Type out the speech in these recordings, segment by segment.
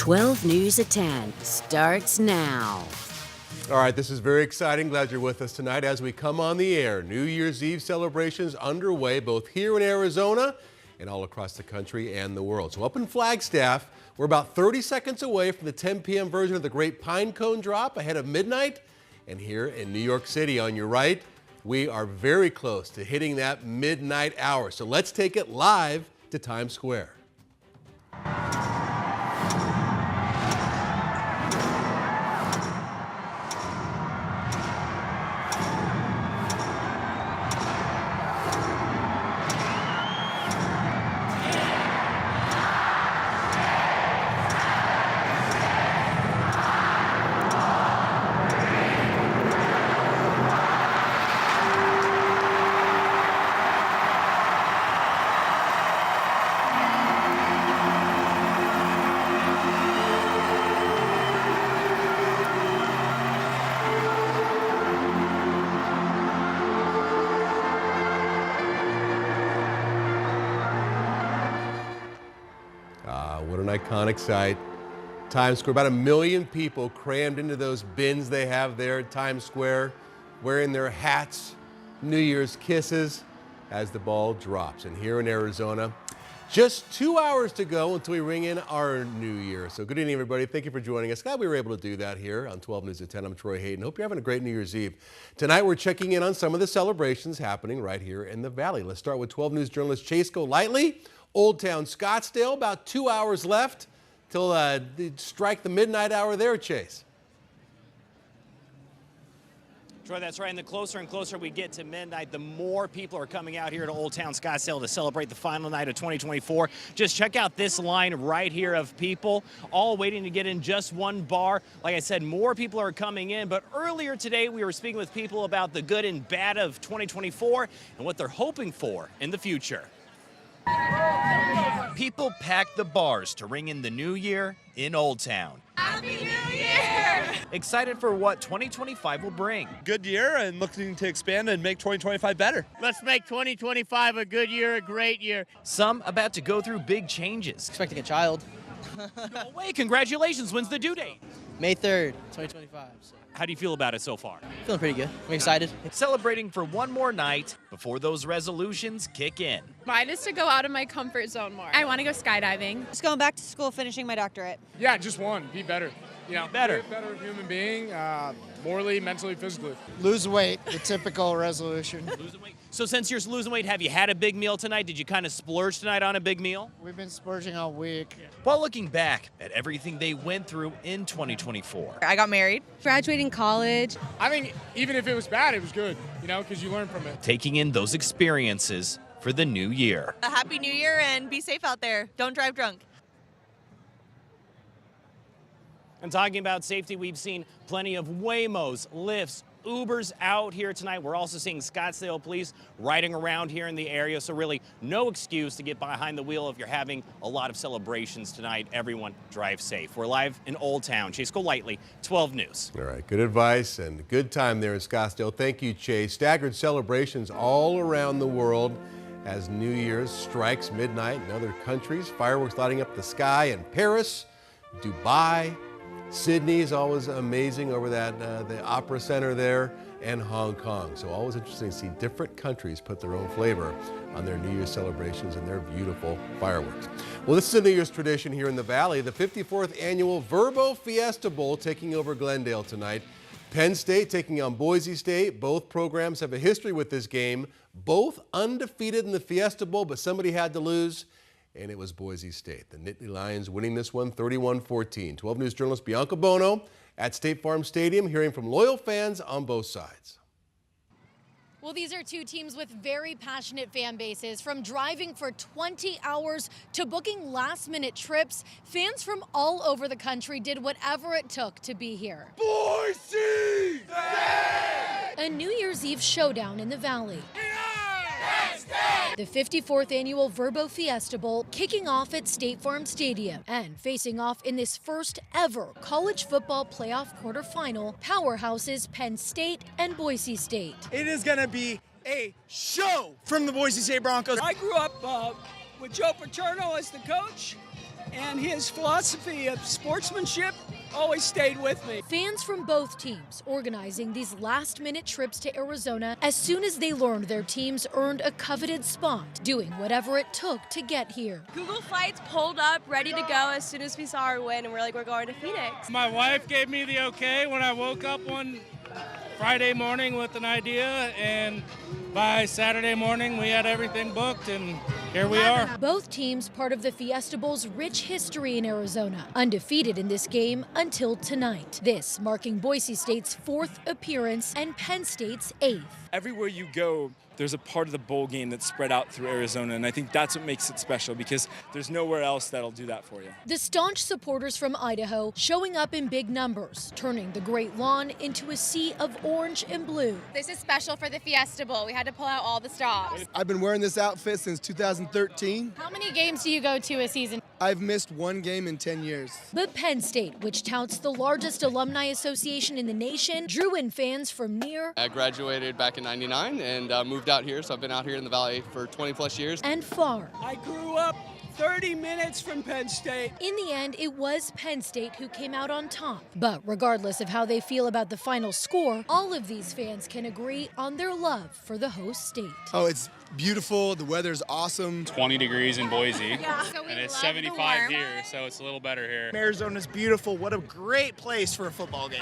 12 News at 10 starts now. All right, this is very exciting. Glad you're with us tonight as we come on the air. New Year's Eve celebrations underway both here in Arizona and all across the country and the world. So up in Flagstaff, we're about 30 seconds away from the 10 p.m. version of the Great Pine Cone Drop ahead of midnight. And here in New York City on your right, we are very close to hitting that midnight hour. So let's take it live to Times Square. What an iconic sight. Times Square, about 1 million people crammed into those bins they have there at Times Square, wearing their hats, New Year's kisses as the ball drops. And here in Arizona, just 2 hours to go until we ring in our new year. So good evening, everybody. Thank you for joining us. Glad we were able to do that here on 12 News at 10. I'm Troy Hayden. Hope you're having a great New Year's Eve. Tonight, we're checking in on some of the celebrations happening right here in the Valley. Let's start with 12 News journalist Chase Golightly. Old Town Scottsdale, about 2 hours left till they strike the midnight hour there, Chase. Troy, that's right. And the closer and closer we get to midnight, the more people are coming out here to Old Town Scottsdale to celebrate the final night of 2024. Just check out this line right here of people, all waiting to get in just one bar. Like I said, more people are coming in. But earlier today, we were speaking with people about the good and bad of 2024 and what they're hoping for in the future. People packed the bars to ring in the new year in Old Town. Happy New Year! Excited for what 2025 will bring. Good year and looking to expand and make 2025 better. Let's make 2025 a good year, a great year. Some about to go through big changes. Expecting a child. No way, congratulations. When's the due date? May 3rd, 2025. So. How do you feel about it so far? Feeling pretty good. I'm excited. Celebrating for one more night before those resolutions kick in. Mine is to go out of my comfort zone more. I want to go skydiving. Just going back to school, finishing my doctorate. Yeah, just one. Be better. You know, better. Be a better human being, morally, mentally, physically. Lose weight, the typical resolution. Losing weight. So since you're losing weight, have you had a big meal tonight? Did you kind of splurge tonight on a big meal? We've been splurging all week. While looking back at everything they went through in 2024. I got married. Graduating college. I think even if it was bad, it was good, because you learn from it. Taking in those experiences for the new year. A happy New Year and be safe out there. Don't drive drunk. And talking about safety, we've seen plenty of Waymos, Lyfts, Ubers out here tonight. We're also seeing Scottsdale police riding around here in the area, so really no excuse to get behind the wheel if you're having a lot of celebrations tonight. Everyone drive safe. We're live in Old Town. Chase Golightly, 12 News. All right, good advice and good time there in Scottsdale. Thank you, Chase. Staggered celebrations all around the world as New Year's strikes midnight in other countries. Fireworks lighting up the sky in Paris, Dubai, Sydney is always amazing over that the Opera Center there, and Hong Kong. So always interesting to see different countries put their own flavor on their New Year's celebrations and their beautiful fireworks. Well, this is a New Year's tradition here in the Valley. The 54th annual Verbo Fiesta Bowl taking over Glendale tonight. Penn State taking on Boise State. Both programs have a history with this game. Both undefeated in the Fiesta Bowl, but somebody had to lose. And it was Boise State. The Nittany Lions winning this one 31-14. 12 News journalist Bianca Bono at State Farm Stadium, hearing from loyal fans on both sides. Well, these are two teams with very passionate fan bases. From driving for 20 hours to booking last-minute trips, fans from all over the country did whatever it took to be here. Boise State! A New Year's Eve showdown in the Valley. The 54th annual Verbo Fiesta Bowl kicking off at State Farm Stadium and facing off in this first ever college football playoff quarterfinal, powerhouses Penn State and Boise State. It is going to be a show from the Boise State Broncos. I grew up with Joe Paterno as the coach, and his philosophy of sportsmanship always stayed with me. Fans from both teams organizing these last-minute trips to Arizona as soon as they learned their teams earned a coveted spot, doing whatever it took to get here. Google Flights pulled up, ready to go as soon as we saw our win, and we're like, we're going to Phoenix. My wife gave me the okay when I woke up one Friday morning with an idea, and by Saturday morning we had everything booked, and here we are. Both teams part of the Fiesta Bowl's rich history in Arizona, undefeated in this game until tonight. This marking Boise State's 4th appearance and Penn State's 8th. Everywhere you go, there's a part of the bowl game that's spread out through Arizona, and I think that's what makes it special because there's nowhere else that'll do that for you. The staunch supporters from Idaho showing up in big numbers, turning the Great Lawn into a sea of orange and blue. This is special for the Fiesta Bowl. We had to pull out all the stops. I've been wearing this outfit since 2013. How many games do you go to a season? I've missed one game in 10 years. But Penn State, which touts the largest alumni association in the nation, drew in fans from near. I graduated back in '99 and moved out here, so I've been out here in the Valley for 20 plus years. And far. I grew up 30 minutes from Penn State. In the end, it was Penn State who came out on top. But regardless of how they feel about the final score, all of these fans can agree on their love for the host state. Oh, it's beautiful. The weather's awesome. 20 degrees in Boise, So we and it's love 75 the warm. here, so it's a little better here. Arizona's beautiful. What a great place for a football game.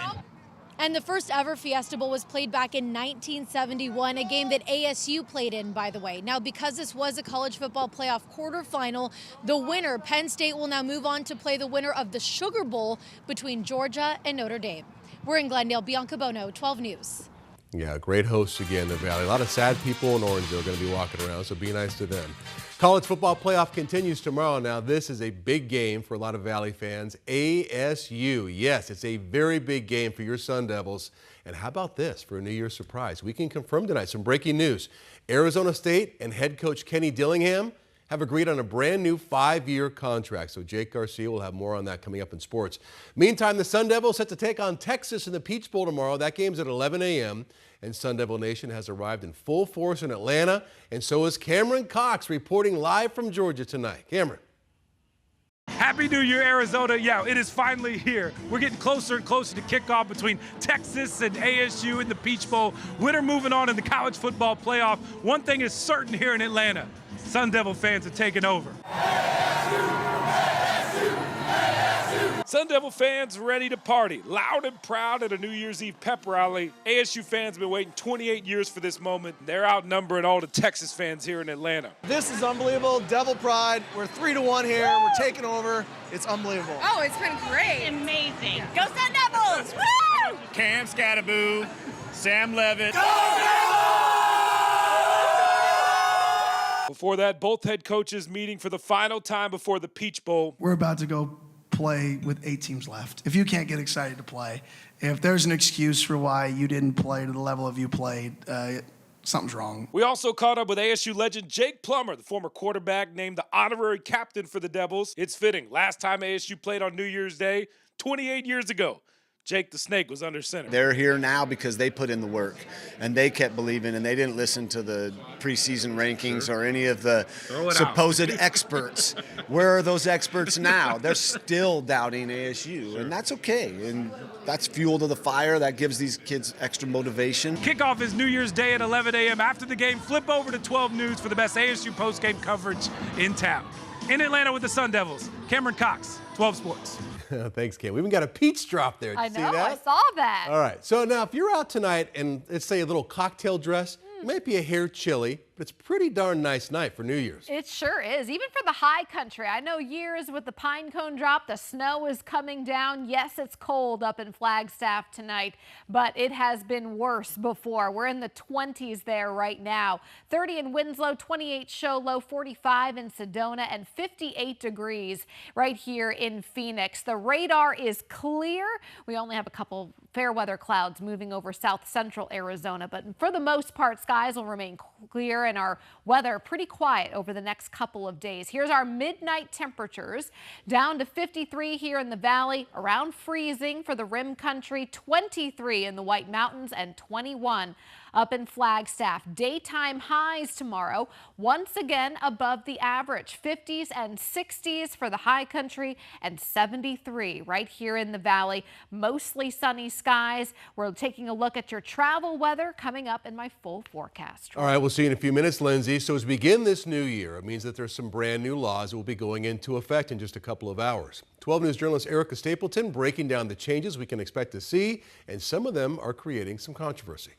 And the first ever Fiesta Bowl was played back in 1971, a game that ASU played in, by the way. Now, because this was a college football playoff quarterfinal, the winner, Penn State, will now move on to play the winner of the Sugar Bowl between Georgia and Notre Dame. We're in Glendale. Bianca Bono, 12 News. Yeah, great hosts again in the Valley. A lot of sad people in Orangeville are going to be walking around, so be nice to them. College football playoff continues tomorrow. Now, this is a big game for a lot of Valley fans. ASU, yes, it's a very big game for your Sun Devils. And how about this for a New Year's surprise? We can confirm tonight some breaking news. Arizona State and head coach Kenny Dillingham have agreed on a brand new 5-year contract. So Jake Garcia will have more on that coming up in sports. Meantime, the Sun Devils set to take on Texas in the Peach Bowl tomorrow. That game's at 11 a.m. And Sun Devil Nation has arrived in full force in Atlanta. And so is Cameron Cox reporting live from Georgia tonight. Cameron. Happy New Year, Arizona. Yeah, it is finally here. We're getting closer and closer to kickoff between Texas and ASU in the Peach Bowl. Winner moving on in the college football playoff. One thing is certain here in Atlanta. Sun Devil fans are taking over. Sun Devil fans ready to party, loud and proud at a New Year's Eve pep rally. ASU fans have been waiting 28 years for this moment. They're outnumbering all the Texas fans here in Atlanta. This is unbelievable. Devil pride. We're 3-1 here. We're taking over. It's unbelievable. Oh, it's been great. Amazing. Go Sun Devils! Woo! Cam Scattaboo, Sam Levitt. Before that, both head coaches meeting for the final time before the Peach Bowl. We're about to go play with 8 teams left. If you can't get excited to play, if there's an excuse for why you didn't play to the level of you played, something's wrong. We also caught up with ASU legend Jake Plummer, the former quarterback named the honorary captain for the Devils. It's fitting. Last time ASU played on New Year's Day, 28 years ago. Jake the Snake was under center. They're here now because they put in the work and they kept believing and they didn't listen to the preseason rankings or any of the supposed experts. Where are those experts now? They're still doubting ASU, and that's okay. And that's fuel to the fire. That gives these kids extra motivation. Kickoff is New Year's Day at 11 a.m. After the game, flip over to 12 News for the best ASU postgame coverage in town. In Atlanta with the Sun Devils, Cameron Cox, 12 Sports. Thanks, Cam. We even got a peach drop there. Did you see that? I saw that. All right. So now if you're out tonight and let's say a little cocktail dress, it might be a hair chilly, but it's a pretty darn nice night for New Year's. It sure is, even for the high country. I know years with the pine cone drop, the snow is coming down. Yes, it's cold up in Flagstaff tonight, but it has been worse before. We're in the 20s there right now. 30 in Winslow, 28 Show Low, 45 in Sedona, and 58 degrees right here in Phoenix. The radar is clear. We only have a couple fair weather clouds moving over south central Arizona, but for the most part, skies will remain clear and our weather pretty quiet over the next couple of days. Here's our midnight temperatures. Down to 53 here in the valley, around freezing for the rim country, 23 in the White Mountains, and 21 up in Flagstaff. Daytime highs tomorrow, once again above the average. 50s and 60s for the high country and 73 right here in the valley. Mostly sunny skies. We're taking a look at your travel weather coming up in my full forecast. All right, we'll see you in a few minutes, Lindsay. So as we begin this new year, it means that there's some brand new laws that will be going into effect in just a couple of hours. 12 News journalist Erica Stapleton breaking down the changes we can expect to see, and some of them are creating some controversy.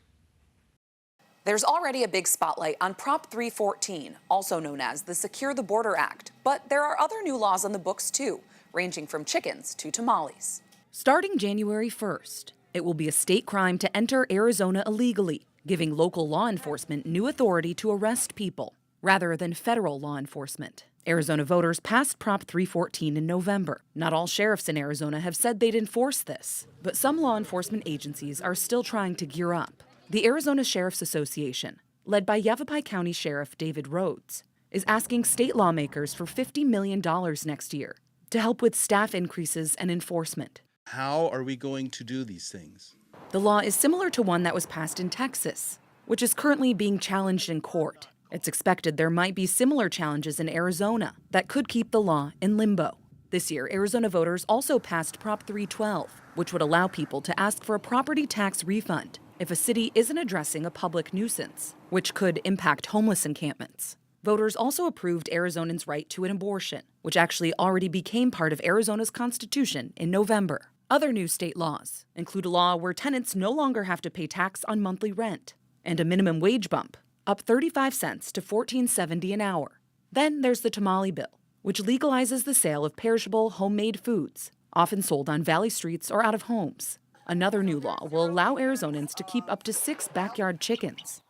There's already a big spotlight on Prop 314, also known as the Secure the Border Act. But there are other new laws on the books, too, ranging from chickens to tamales. Starting January 1st, it will be a state crime to enter Arizona illegally, giving local law enforcement new authority to arrest people, rather than federal law enforcement. Arizona voters passed Prop 314 in November. Not all sheriffs in Arizona have said they'd enforce this, but some law enforcement agencies are still trying to gear up. The Arizona Sheriff's Association, led by Yavapai County Sheriff David Rhodes, is asking state lawmakers for $50 million next year to help with staff increases and enforcement. How are we going to do these things? The law is similar to one that was passed in Texas, which is currently being challenged in court. It's expected there might be similar challenges in Arizona that could keep the law in limbo. This year, Arizona voters also passed Prop 312, which would allow people to ask for a property tax refund if a city isn't addressing a public nuisance, which could impact homeless encampments. Voters also approved Arizonans' right to an abortion, which actually already became part of Arizona's constitution in November. Other new state laws include a law where tenants no longer have to pay tax on monthly rent, and a minimum wage bump, up 35 cents to $14.70 an hour. Then there's the tamale bill, which legalizes the sale of perishable homemade foods, often sold on valley streets or out of homes. Another new law will allow Arizonans to keep up to 6 backyard chickens,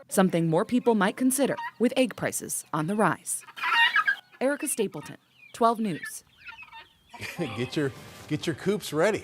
something more people might consider with egg prices on the rise. Erica Stapleton, 12 News. Get your coops ready.